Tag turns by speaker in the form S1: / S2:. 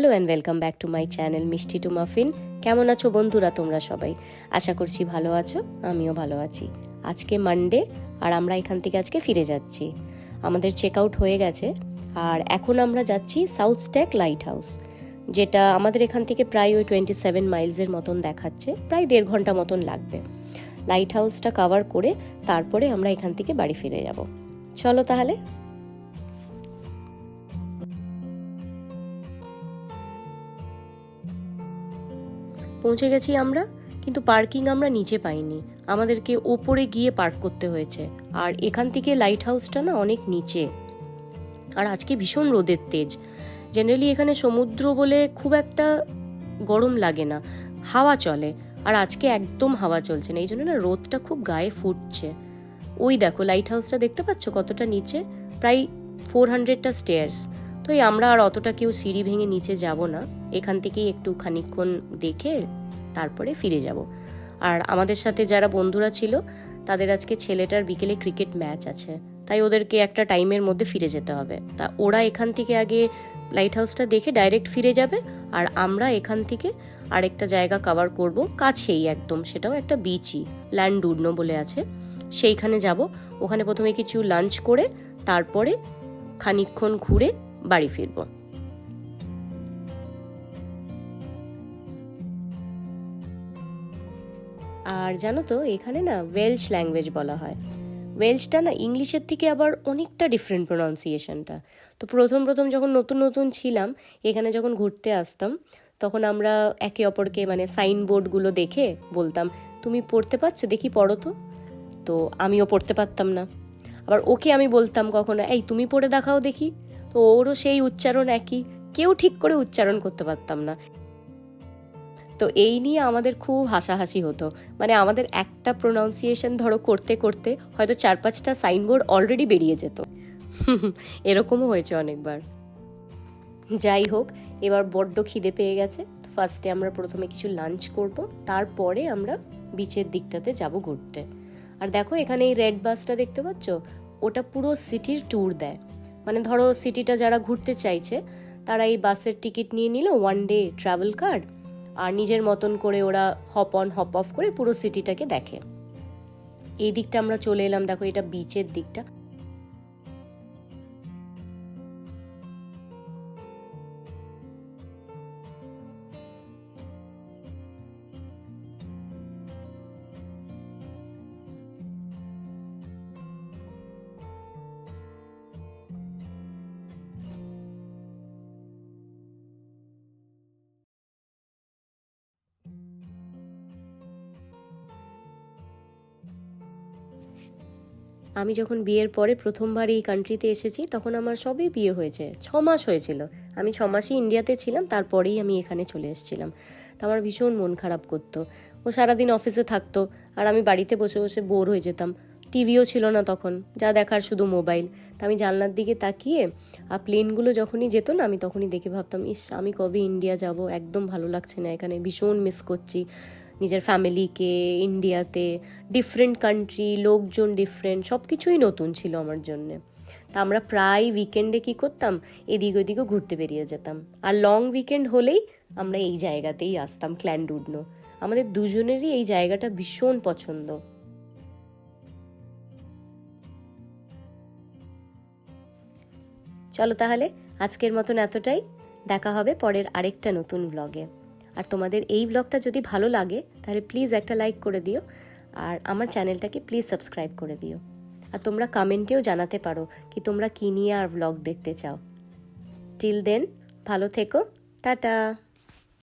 S1: Hello and welcome back to my channel মিষ্টি two muffin. কেমন আছো বন্ধুরা তোমরা সবাই? আশা করছি ভালো আছো, আমিও ভালো আছি। আজকে মানডে আর আমরা এখান থেকে আজকে ফিরে যাচ্ছি। আমাদের চেক আউট হয়ে গেছে আর এখন আমরা যাচ্ছি সাউথ স্ট্যাক লাইট হাউস, যেটা আমাদের এখান থেকে প্রায় ওই 27 মাইলসের মতন দেখাচ্ছে, প্রায় 1.5 ঘন্টা মতন লাগবে। লাইট হাউসটা কভার করে তারপরে আমরা এখান থেকে বাড়ি ফিরে যাব। চলো তাহলে। পৌঁছে গেছি আমরা, কিন্তু পার্কিং আমরা নিচে পাইনি, আমাদেরকে ওপরে গিয়ে পার্ক করতে হয়েছে। আর এখান থেকে লাইট হাউসটা না অনেক নিচে, আর আজকে ভীষণ রোদের তেজ। জেনারেলি এখানে সমুদ্র বলে খুব একটা গরম লাগে না, হাওয়া চলে, আর আজকে একদম হাওয়া চলছে না, এই জন্য না রোদটা খুব গায়ে ফুটছে। ওই দেখো লাইট হাউসটা দেখতে পাচ্ছ কতটা নিচে, প্রায় 400টা স্টেয়ার্স। তো এই আমরা আর অতটা কেউ সিঁড়ি ভেঙে নিচে যাব না, এখান থেকেই একটু খানিকক্ষণ দেখে তারপরে ফিরে যাব। আর আমাদের সাথে যারা বন্ধুরা ছিল তাদের আজকে ছেলেটার বিকেলে ক্রিকেট ম্যাচ আছে, তাই ওদেরকে একটা টাইমের মধ্যে ফিরে যেতে হবে। তা ওরা এখান থেকে আগে লাইট হাউসটা দেখে ডাইরেক্ট ফিরে যাবে, আর আমরা এখান থেকে আরেকটা জায়গা কভার করব কাছেই একদম, সেটাও একটা বিচই, ল্যান্ডুডনো বলে আছে, সেইখানে যাব। ওখানে প্রথমে কিছু লাঞ্চ করে তারপরে খানিকক্ষণ ঘুরে বাড়ি ফিরব। আর জানো তো এখানে না ওয়েলশ ল্যাঙ্গুয়েজ বলা হয়। ওয়েলশটা না ইংলিশের থেকে আবার অনেকটা ডিফারেন্ট প্রোনাউন্সিয়েশনটা। তো প্রথম যখন নতুন নতুন ছিলাম এখানে, যখন ঘুরতে আসতাম, তখন আমরা একে অপরকে মানে সাইনবোর্ডগুলো দেখে বলতাম, তুমি পড়তে পারছো, দেখি পড়ো তো। তো আমিও পড়তে পারতাম না, আবার ওকে আমি বলতাম কখনো, এই তুমি পড়ে দেখাও দেখি। তো ওরও সেই উচ্চারণ একই, কেউ ঠিক করে উচ্চারণ করতে পারতাম না। তো এই নিয়ে আমাদের খুব হাসাহাসি হতো, মানে আমাদের একটা প্রোনাউন্সিয়েশন ধরো করতে করতে হয়তো 4-5টা সাইনবোর্ড অলরেডি বেরিয়ে যেত। এরকমও হয়েছে অনেকবার। যাই হোক, এবার বড্ড খিদে পেয়ে গেছে। ফার্স্টে আমরা প্রথমে কিছু লাঞ্চ করব, তারপরে আমরা বিচের দিকটাতে যাব ঘুরতে। আর দেখো এখানে এই রেড বাসটা দেখতে পাচ্ছ, ওটা পুরো সিটির ট্যুর দেয়। মানে ধরো সিটিটা যারা ঘুরতে চাইছে তারা এই বাসের টিকিট নিয়ে নিল, 1 ডে ট্রাভেল কার্ড, আর নিজের মতন করে ওরা হপ অন হপ অফ করে পুরো সিটিটাকে দেখে। এই দিকটা আমরা চলে এলাম, দেখো এটা বিচের দিকটা। আমি যখন বিয়ের পরে প্রথমবার এই কান্ট্রিতে এসেছি তখন আমার সবই বিয়ে হয়েছে, 6 মাস হয়েছিল। আমি 6 মাসই ইন্ডিয়াতে ছিলাম, তারপরেই আমি এখানে চলে এসেছিলাম। তো আমার ভীষণ মন খারাপ করতো, ও সারাদিন অফিসে থাকতো আর আমি বাড়িতে বসে বসে বোর হয়ে যেতাম। টিভিও ছিল না তখন, যা দেখার শুধু মোবাইল। তা আমি জানলার দিকে তাকিয়ে আর প্লেনগুলো যখনই যেত না, আমি তখনই দেখে ভাবতাম, ইস আমি কবে ইন্ডিয়া যাব, একদম ভালো লাগছে না এখানে, ভীষণ মিস করছি নিজের ফ্যামিলিকে। ইন্ডিয়াতে ডিফারেন্ট কান্ট্রি, লোকজন ডিফারেন্ট, সব কিছুই নতুন ছিল আমার জন্যে। তা আমরা প্রায় উইকেন্ডে কী করতাম, এদিক ওদিকও ঘুরতে বেরিয়ে যেতাম। আর লং উইকেন্ড হলেই আমরা এই জায়গাতেই আসতাম, ল্যান্ডুডনো। আমাদের দুজনেরই এই জায়গাটা ভীষণ পছন্দ। চলো তাহলে আজকের মতন এতটাই, দেখা হবে পরের আরেকটা নতুন ব্লগে। আর তোমাদের এই ব্লগটা যদি ভালো লাগে তাহলে প্লিজ একটা লাইক করে দিও, আর আমার চ্যানেলটাকে প্লিজ সাবস্ক্রাইব করে দিও। আর তোমরা কমেন্টেও জানাতে পারো কি তোমরা কী নিয়ে আর ব্লগ দেখতে চাও। টিল দেন ভালো থেকো, টাটা।